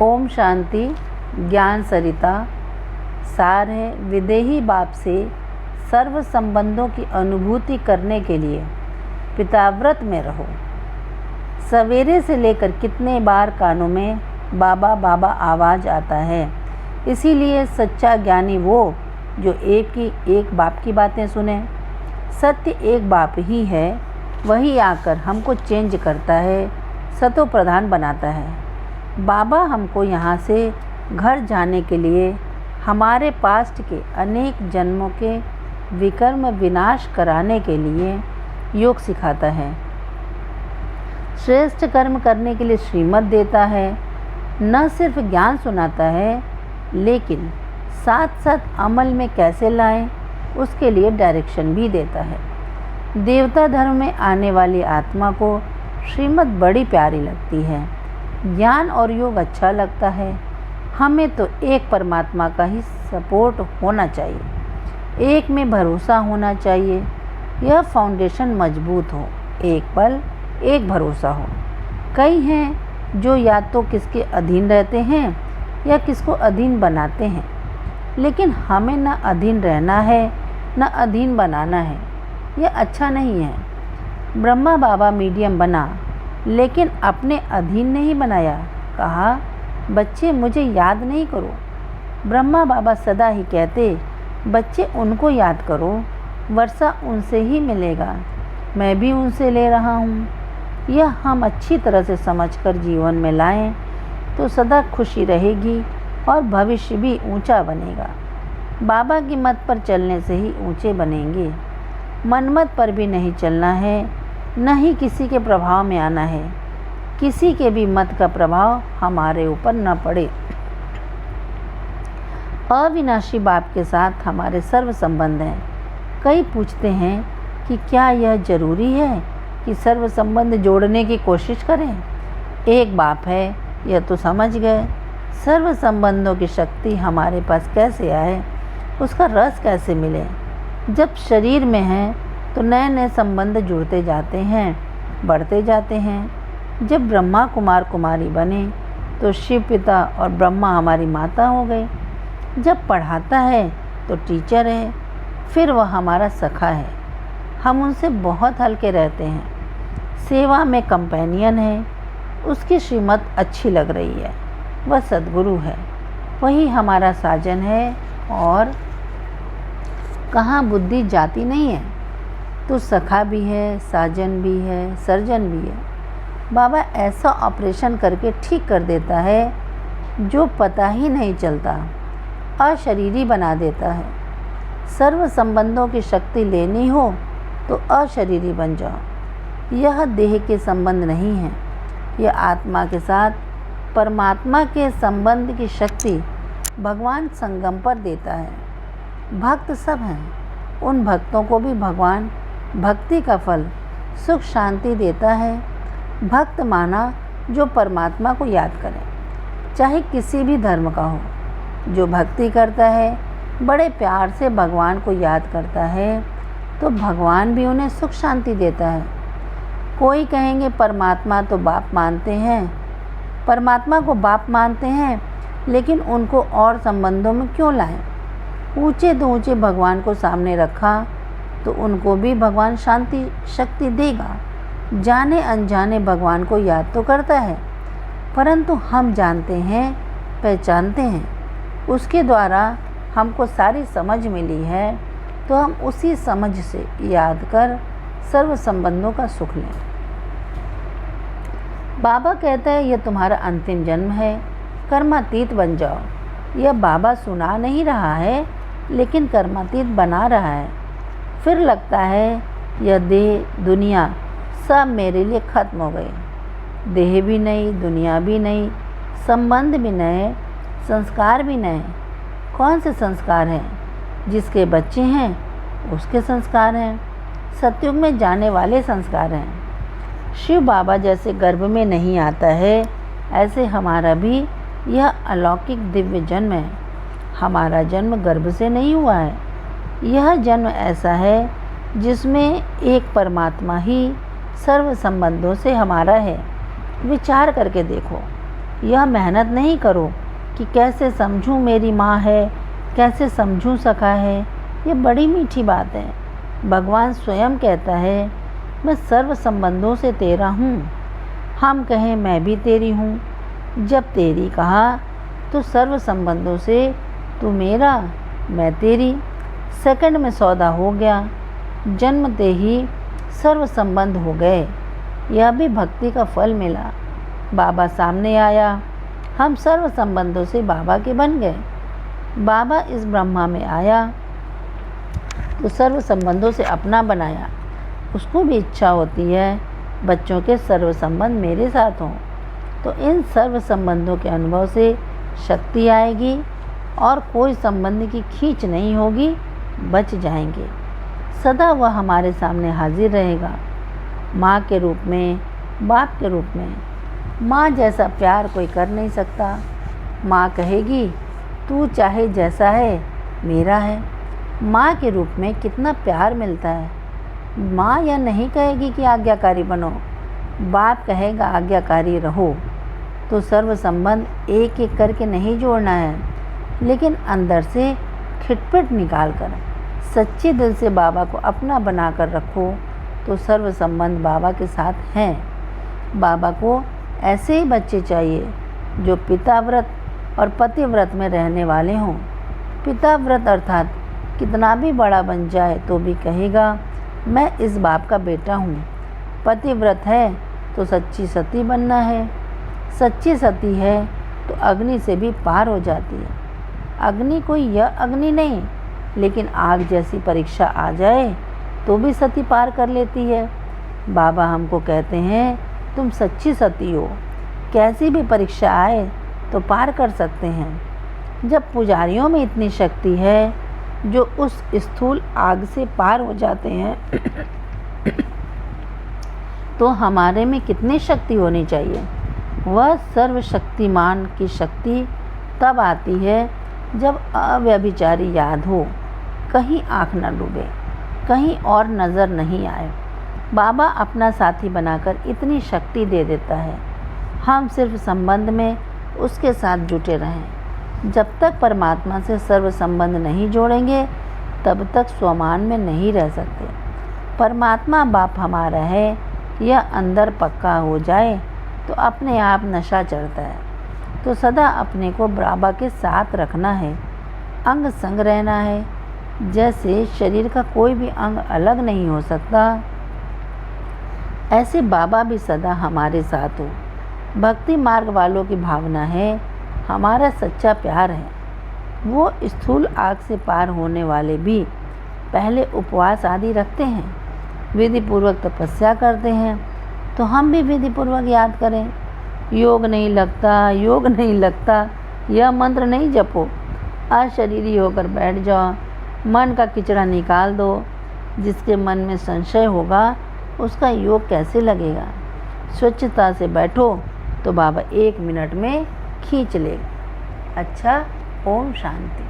ओम शांति। ज्ञान सरिता सार है। विदेही बाप से सर्व संबंधों की अनुभूति करने के लिए पिताव्रत में रहो। सवेरे से लेकर कितने बार कानों में बाबा बाबा आवाज़ आता है। इसीलिए सच्चा ज्ञानी वो जो एक बाप की बातें सुने। सत्य एक बाप ही है, वही आकर हमको चेंज करता है, सतो प्रधान बनाता है। बाबा हमको यहाँ से घर जाने के लिए हमारे पास्ट के अनेक जन्मों के विकर्म विनाश कराने के लिए योग सिखाता है। श्रेष्ठ कर्म करने के लिए श्रीमत देता है। न सिर्फ ज्ञान सुनाता है, लेकिन साथ साथ अमल में कैसे लाएं उसके लिए डायरेक्शन भी देता है। देवता धर्म में आने वाली आत्मा को श्रीमत बड़ी प्यारी लगती है। ज्ञान और योग अच्छा लगता है। हमें तो एक परमात्मा का ही सपोर्ट होना चाहिए, एक में भरोसा होना चाहिए। यह फाउंडेशन मजबूत हो, एक पल एक भरोसा हो। कई हैं जो या तो किसके अधीन रहते हैं या किसको अधीन बनाते हैं, लेकिन हमें न अधीन रहना है न अधीन बनाना है। यह अच्छा नहीं है। ब्रह्मा बाबा मीडियम बना, लेकिन अपने अधीन नहीं बनाया। कहा, बच्चे मुझे याद नहीं करो। ब्रह्मा बाबा सदा ही कहते, बच्चे उनको याद करो, वर्षा उनसे ही मिलेगा, मैं भी उनसे ले रहा हूँ। यह हम अच्छी तरह से समझकर जीवन में लाएं तो सदा खुशी रहेगी और भविष्य भी ऊंचा बनेगा। बाबा की मत पर चलने से ही ऊंचे बनेंगे। मनमत पर भी नहीं चलना है, न ही किसी के प्रभाव में आना है। किसी के भी मत का प्रभाव हमारे ऊपर न पड़े। अविनाशी बाप के साथ हमारे सर्व संबंध हैं। कई पूछते हैं कि क्या यह जरूरी है कि सर्व संबंध जोड़ने की कोशिश करें। एक बाप है, यह तो समझ गए। सर्व संबंधों की शक्ति हमारे पास कैसे आए, उसका रस कैसे मिले। जब शरीर में हैं तो नए नए संबंध जुड़ते जाते हैं, बढ़ते जाते हैं। जब ब्रह्मा कुमार कुमारी बने तो शिव पिता और ब्रह्मा हमारी माता हो गए। जब पढ़ाता है तो टीचर है, फिर वह हमारा सखा है। हम उनसे बहुत हल्के रहते हैं। सेवा में कंपेनियन है, उसकी श्रीमत अच्छी लग रही है, वह सद्गुरु है, वही हमारा साजन है। और कहाँ बुद्धि जाती नहीं है तो सखा भी है, साजन भी है, सर्जन भी है। बाबा ऐसा ऑपरेशन करके ठीक कर देता है जो पता ही नहीं चलता, अशरीरी बना देता है। सर्व संबंधों की शक्ति लेनी हो तो अशरीरी बन जाओ। यह देह के संबंध नहीं है, यह आत्मा के साथ परमात्मा के संबंध की शक्ति भगवान संगम पर देता है। भक्त सब हैं, उन भक्तों को भी भगवान भक्ति का फल सुख शांति देता है। भक्त माना जो परमात्मा को याद करे, चाहे किसी भी धर्म का हो। जो भक्ति करता है, बड़े प्यार से भगवान को याद करता है, तो भगवान भी उन्हें सुख शांति देता है। कोई कहेंगे परमात्मा तो बाप मानते हैं, परमात्मा को बाप मानते हैं, लेकिन उनको और संबंधों में क्यों लाएं। ऊंचे तो ऊंचे भगवान को सामने रखा तो उनको भी भगवान शांति शक्ति देगा। जाने अनजाने भगवान को याद तो करता है, परंतु हम जानते हैं, पहचानते हैं, उसके द्वारा हमको सारी समझ मिली है, तो हम उसी समझ से याद कर सर्व संबंधों का सुख लें। बाबा कहता है यह तुम्हारा अंतिम जन्म है, कर्मातीत बन जाओ। यह बाबा सुना नहीं रहा है, लेकिन कर्मातीत बना रहा है। फिर लगता है यह देह दुनिया सब मेरे लिए खत्म हो गए। देह भी नहीं, दुनिया भी नहीं, संबंध भी नए, संस्कार भी नए। कौन से संस्कार हैं? जिसके बच्चे हैं उसके संस्कार हैं, सतयुग में जाने वाले संस्कार हैं। शिव बाबा जैसे गर्भ में नहीं आता है, ऐसे हमारा भी यह अलौकिक दिव्य जन्म है। हमारा जन्म गर्भ से नहीं हुआ है। यह जन्म ऐसा है जिसमें एक परमात्मा ही सर्व संबंधों से हमारा है। विचार करके देखो, यह मेहनत नहीं करो कि कैसे समझूं मेरी माँ है, कैसे समझूं सखा है। ये बड़ी मीठी बात है। भगवान स्वयं कहता है, मैं सर्व संबंधों से तेरा हूँ। हम कहें मैं भी तेरी हूँ। जब तेरी कहा तो सर्व संबंधों से तू मेरा, मैं तेरी। सेकंड में सौदा हो गया। जन्मते ही सर्व संबंध हो गए। यह भी भक्ति का फल मिला। बाबा सामने आया। हम सर्व संबंधों से बाबा के बन गए। बाबा इस ब्रह्मा में आया तो सर्व संबंधों से अपना बनाया। उसको भी इच्छा होती है बच्चों के सर्व संबंध मेरे साथ हों, तो इन सर्व संबंधों के अनुभव से शक्ति आएगी और कोई संबंध की खींच नहीं होगी, बच जाएंगे। सदा वह हमारे सामने हाजिर रहेगा, माँ के रूप में, बाप के रूप में। माँ जैसा प्यार कोई कर नहीं सकता। माँ कहेगी तू चाहे जैसा है मेरा है। माँ के रूप में कितना प्यार मिलता है। माँ यह नहीं कहेगी कि आज्ञाकारी बनो, बाप कहेगा आज्ञाकारी रहो। तो सर्व संबंध एक एक करके नहीं जोड़ना है, लेकिन अंदर से खिटपिट निकाल कर सच्चे दिल से बाबा को अपना बनाकर रखो, तो सर्व संबंध बाबा के साथ हैं। बाबा को ऐसे ही बच्चे चाहिए जो पिताव्रत और पतिव्रत में रहने वाले हों। पिताव्रत अर्थात कितना भी बड़ा बन जाए तो भी कहेगा मैं इस बाप का बेटा हूँ। पतिव्रत है तो सच्ची सती बनना है। सच्ची सती है तो अग्नि से भी पार हो जाती है। अग्नि कोई यह अग्नि नहीं, लेकिन आग जैसी परीक्षा आ जाए तो भी सती पार कर लेती है। बाबा हमको कहते हैं तुम सच्ची सती हो, कैसी भी परीक्षा आए तो पार कर सकते हैं। जब पुजारियों में इतनी शक्ति है जो उस स्थूल आग से पार हो जाते हैं तो हमारे में कितनी शक्ति होनी चाहिए। वह सर्वशक्तिमान की शक्ति तब आती है जब अव्यभिचारी याद हो, कहीं आँख न डूबे, कहीं और नज़र नहीं आए। बाबा अपना साथी बनाकर इतनी शक्ति दे देता है। हम सिर्फ संबंध में उसके साथ जुटे रहें। जब तक परमात्मा से सर्व संबंध नहीं जोड़ेंगे तब तक स्वमान में नहीं रह सकते। परमात्मा बाप हमारा है, यह अंदर पक्का हो जाए तो अपने आप नशा चढ़ता है। तो सदा अपने को बाबा के साथ रखना है, अंग संग रहना है। जैसे शरीर का कोई भी अंग अलग नहीं हो सकता, ऐसे बाबा भी सदा हमारे साथ हो। भक्ति मार्ग वालों की भावना है, हमारा सच्चा प्यार है। वो स्थूल आग से पार होने वाले भी पहले उपवास आदि रखते हैं, विधि पूर्वक तपस्या करते हैं। तो हम भी विधि पूर्वक याद करें। योग नहीं लगता, योग नहीं लगता, यह मंत्र नहीं जपो। अशरीरी होकर बैठ जाओ, मन का किचड़ा निकाल दो। जिसके मन में संशय होगा उसका योग कैसे लगेगा। स्वच्छता से बैठो तो बाबा 1 मिनट में खींच लेगा। अच्छा, ओम शांति।